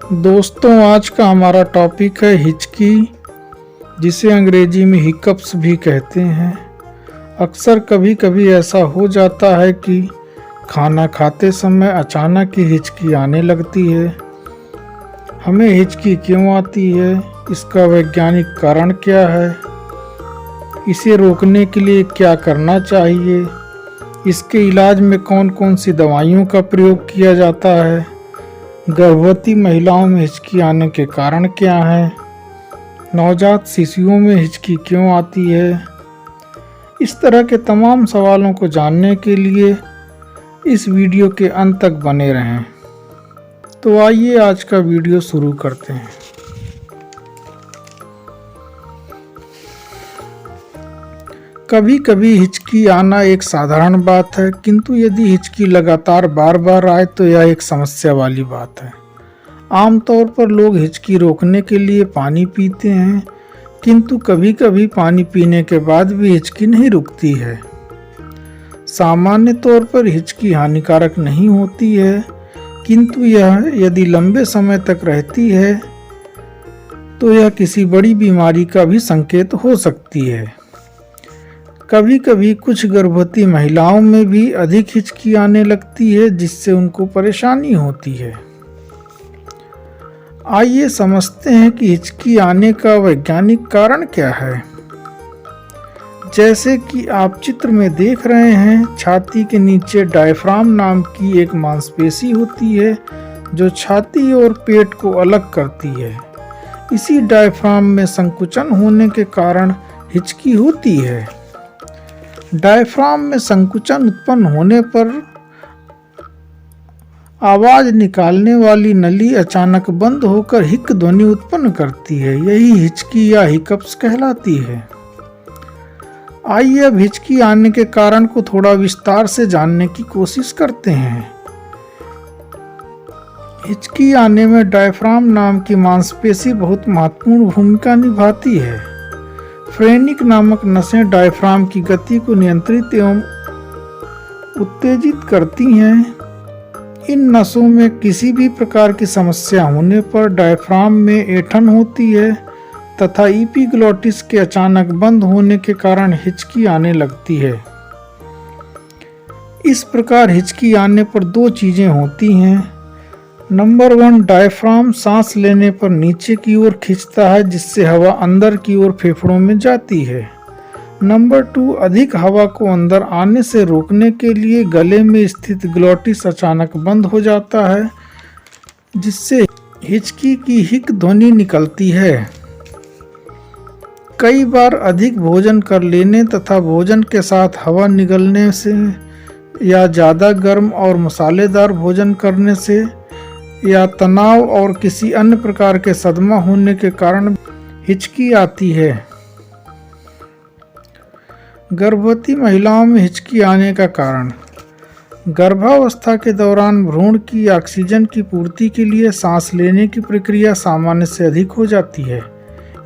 दोस्तों, आज का हमारा टॉपिक है हिचकी, जिसे अंग्रेजी में हिकअप्स भी कहते हैं। अक्सर कभी कभी ऐसा हो जाता है कि खाना खाते समय अचानक ही हिचकी आने लगती है। हमें हिचकी क्यों आती है, इसका वैज्ञानिक कारण क्या है, इसे रोकने के लिए क्या करना चाहिए, इसके इलाज में कौन कौन सी दवाइयों का प्रयोग किया जाता है, गर्भवती महिलाओं में हिचकी आने के कारण क्या हैं, नवजात शिशुओं में हिचकी क्यों आती है। इस तरह के तमाम सवालों को जानने के लिए इस वीडियो के अंत तक बने रहें। तो आइए आज का वीडियो शुरू करते हैं। कभी कभी हिचकी आना एक साधारण बात है, किंतु यदि हिचकी लगातार बार बार आए तो यह एक समस्या वाली बात है। आमतौर पर लोग हिचकी रोकने के लिए पानी पीते हैं, किंतु कभी कभी पानी पीने के बाद भी हिचकी नहीं रुकती है। सामान्य तौर पर हिचकी हानिकारक नहीं होती है, किंतु यह यदि लंबे समय तक रहती है तो यह किसी बड़ी बीमारी का भी संकेत हो सकती है। कभी कभी कुछ गर्भवती महिलाओं में भी अधिक हिचकी आने लगती है, जिससे उनको परेशानी होती है। आइए समझते हैं कि हिचकी आने का वैज्ञानिक कारण क्या है। जैसे कि आप चित्र में देख रहे हैं, छाती के नीचे डायफ्राम नाम की एक मांसपेशी होती है जो छाती और पेट को अलग करती है। इसी डायफ्राम में संकुचन होने के कारण हिचकी होती है। डायफ्राम में संकुचन उत्पन्न होने पर आवाज निकालने वाली नली अचानक बंद होकर हिक ध्वनि उत्पन्न करती है। यही हिचकी या हिकअप्स कहलाती है। आइए अब हिचकी आने के कारण को थोड़ा विस्तार से जानने की कोशिश करते हैं। हिचकी आने में डायफ्राम नाम की मांसपेशी बहुत महत्वपूर्ण भूमिका निभाती है। फ्रेनिक नामक नसें डायफ्राम की गति को नियंत्रित एवं उत्तेजित करती हैं। इन नसों में किसी भी प्रकार की समस्या होने पर डायफ्राम में ऐंठन होती है तथा एपिग्लोटिस के अचानक बंद होने के कारण हिचकी आने लगती है। इस प्रकार हिचकी आने पर दो चीजें होती हैं। नंबर 1, डायफ्राम सांस लेने पर नीचे की ओर खींचता है, जिससे हवा अंदर की ओर फेफड़ों में जाती है। नंबर 2, अधिक हवा को अंदर आने से रोकने के लिए गले में स्थित ग्लोटिस अचानक बंद हो जाता है, जिससे हिचकी की हिक ध्वनि निकलती है। कई बार अधिक भोजन कर लेने तथा भोजन के साथ हवा निगलने से या ज़्यादा गर्म और मसालेदार भोजन करने से या तनाव और किसी अन्य प्रकार के सदमा होने के कारण हिचकी आती है। गर्भवती महिलाओं में हिचकी आने का कारण। गर्भावस्था के दौरान भ्रूण की ऑक्सीजन की पूर्ति के लिए सांस लेने की प्रक्रिया सामान्य से अधिक हो जाती है।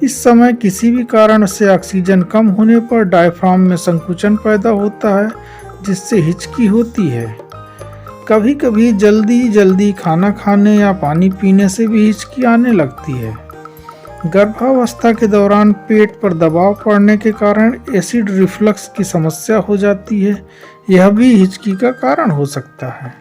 इस समय किसी भी कारण से ऑक्सीजन कम होने पर डायफ्राम में संकुचन पैदा होता है, जिससे हिचकी होती है। कभी कभी जल्दी खाना खाने या पानी पीने से भी हिचकी आने लगती है। गर्भावस्था के दौरान पेट पर दबाव पड़ने के कारण एसिड रिफ्लक्स की समस्या हो जाती है। यह भी हिचकी का कारण हो सकता है।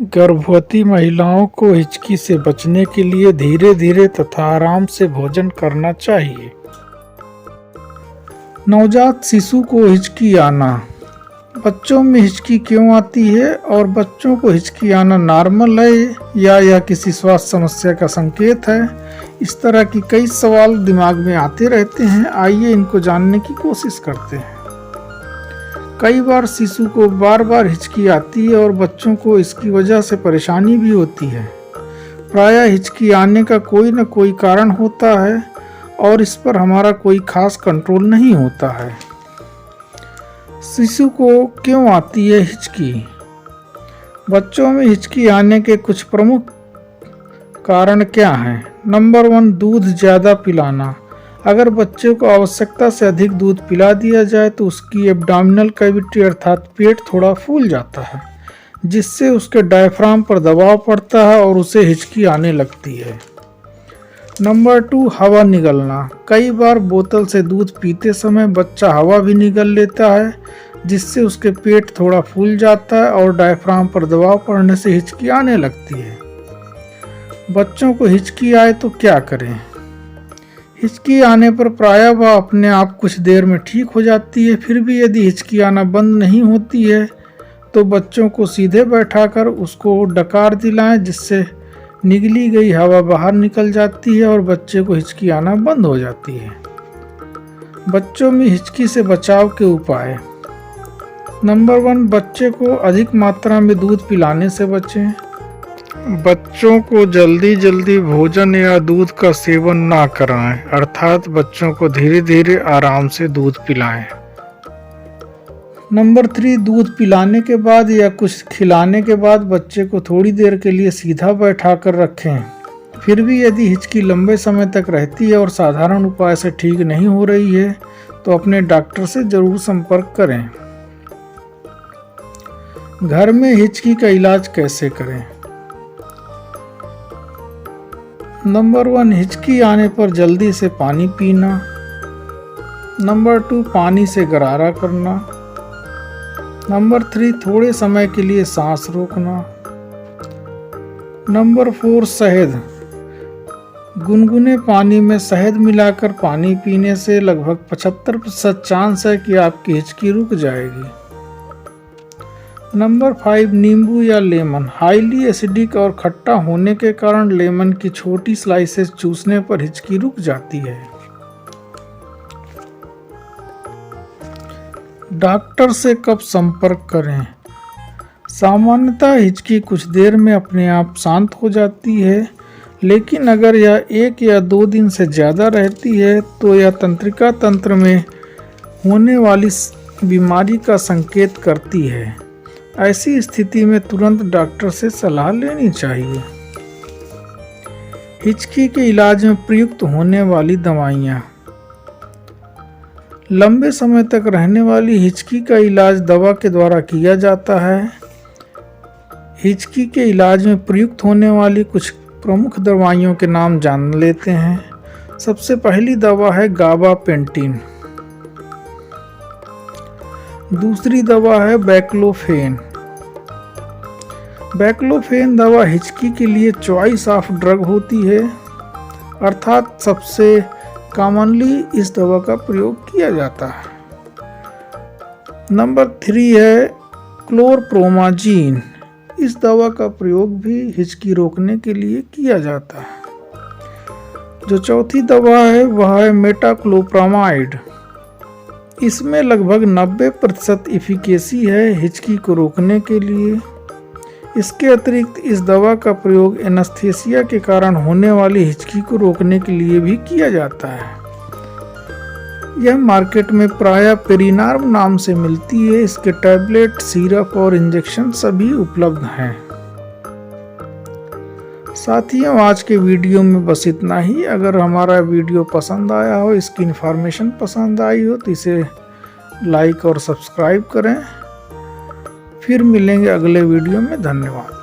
गर्भवती महिलाओं को हिचकी से बचने के लिए धीरे धीरे तथा आराम से भोजन करना चाहिए। नवजात शिशु को हिचकी आना। बच्चों में हिचकी क्यों आती है और बच्चों को हिचकी आना नॉर्मल है या यह किसी स्वास्थ्य समस्या का संकेत है? इस तरह की कई सवाल दिमाग में आते रहते हैं। आइए इनको जानने की कोशिश करते हैं। कई बार शिशु को बार बार हिचकी आती है और बच्चों को इसकी वजह से परेशानी भी होती है। प्रायः हिचकी आने का कोई न कोई कारण होता है और इस पर हमारा कोई खास कंट्रोल नहीं होता है। शिशु को क्यों आती है हिचकी? बच्चों में हिचकी आने के कुछ प्रमुख कारण क्या हैं? नंबर 1, दूध ज़्यादा पिलाना। अगर बच्चे को आवश्यकता से अधिक दूध पिला दिया जाए तो उसकी एब्डोमिनल कैविटी अर्थात पेट थोड़ा फूल जाता है, जिससे उसके डायफ्राम पर दबाव पड़ता है और उसे हिचकी आने लगती है। नंबर 2, हवा निगलना। कई बार बोतल से दूध पीते समय बच्चा हवा भी निगल लेता है, जिससे उसके पेट थोड़ा फूल जाता है और डायफ्राम पर दबाव पड़ने से हिचकी आने लगती है। बच्चों को हिचकी आए तो क्या करें? हिचकी आने पर प्रायः वह अपने आप कुछ देर में ठीक हो जाती है। फिर भी यदि हिचकी आना बंद नहीं होती है तो बच्चों को सीधे बैठाकर उसको डकार दिलाएं, जिससे निगली गई हवा बाहर निकल जाती है और बच्चे को हिचकी आना बंद हो जाती है। बच्चों में हिचकी से बचाव के उपाय। नंबर 1, बच्चे को अधिक मात्रा में दूध पिलाने से बचें। बच्चों को जल्दी भोजन या दूध का सेवन ना कराएं, अर्थात बच्चों को धीरे धीरे आराम से दूध पिलाएं। नंबर 3, दूध पिलाने के बाद या कुछ खिलाने के बाद बच्चे को थोड़ी देर के लिए सीधा बैठा कर रखें। फिर भी यदि हिचकी लंबे समय तक रहती है और साधारण उपाय से ठीक नहीं हो रही है तो अपने डॉक्टर से जरूर संपर्क करें। घर में हिचकी का इलाज कैसे करें? नंबर 1, हिचकी आने पर जल्दी से पानी पीना। नंबर 2, पानी से गरारा करना। नंबर 3, थोड़े समय के लिए सांस रोकना। नंबर 4, शहद। गुनगुने पानी में शहद मिलाकर पानी पीने से लगभग 75% चांस है कि आपकी हिचकी रुक जाएगी। नंबर 5, नींबू या लेमन। हाईली एसिडिक और खट्टा होने के कारण लेमन की छोटी स्लाइसेस चूसने पर हिचकी रुक जाती है। डॉक्टर से कब संपर्क करें? सामान्यतः हिचकी कुछ देर में अपने आप शांत हो जाती है, लेकिन अगर यह 1 या 2 दिन से ज़्यादा रहती है तो यह तंत्रिका तंत्र में होने वाली बीमारी का संकेत करती है। ऐसी स्थिति में तुरंत डॉक्टर से सलाह लेनी चाहिए। हिचकी के इलाज में प्रयुक्त होने वाली दवाइयाँ। लंबे समय तक रहने वाली हिचकी का इलाज दवा के द्वारा किया जाता है। हिचकी के इलाज में प्रयुक्त होने वाली कुछ प्रमुख दवाइयों के नाम जान लेते हैं। सबसे पहली दवा है गाबापेंटिन। दूसरी दवा है बैक्लोफेन। बैक्लोफेन दवा हिचकी के लिए चॉइस ऑफ ड्रग होती है, अर्थात सबसे कॉमनली इस दवा का प्रयोग किया जाता है। नंबर 3 है क्लोरप्रोमाजीन। इस दवा का प्रयोग भी हिचकी रोकने के लिए किया जाता है। जो चौथी दवा है वह है मेटाक्लोप्रामाइड। इसमें लगभग 90% इफिकेसी है हिचकी को रोकने के लिए। इसके अतिरिक्त इस दवा का प्रयोग एनेस्थीसिया के कारण होने वाली हिचकी को रोकने के लिए भी किया जाता है। यह मार्केट में प्रायः पेरिनार्म नाम से मिलती है। इसके टैबलेट, सिरप और इंजेक्शन सभी उपलब्ध हैं। साथियों, आज के वीडियो में बस इतना ही। अगर हमारा वीडियो पसंद आया हो, इसकी इन्फॉर्मेशन पसंद आई हो तो इसे लाइक और सब्सक्राइब करें। फिर मिलेंगे अगले वीडियो में। धन्यवाद।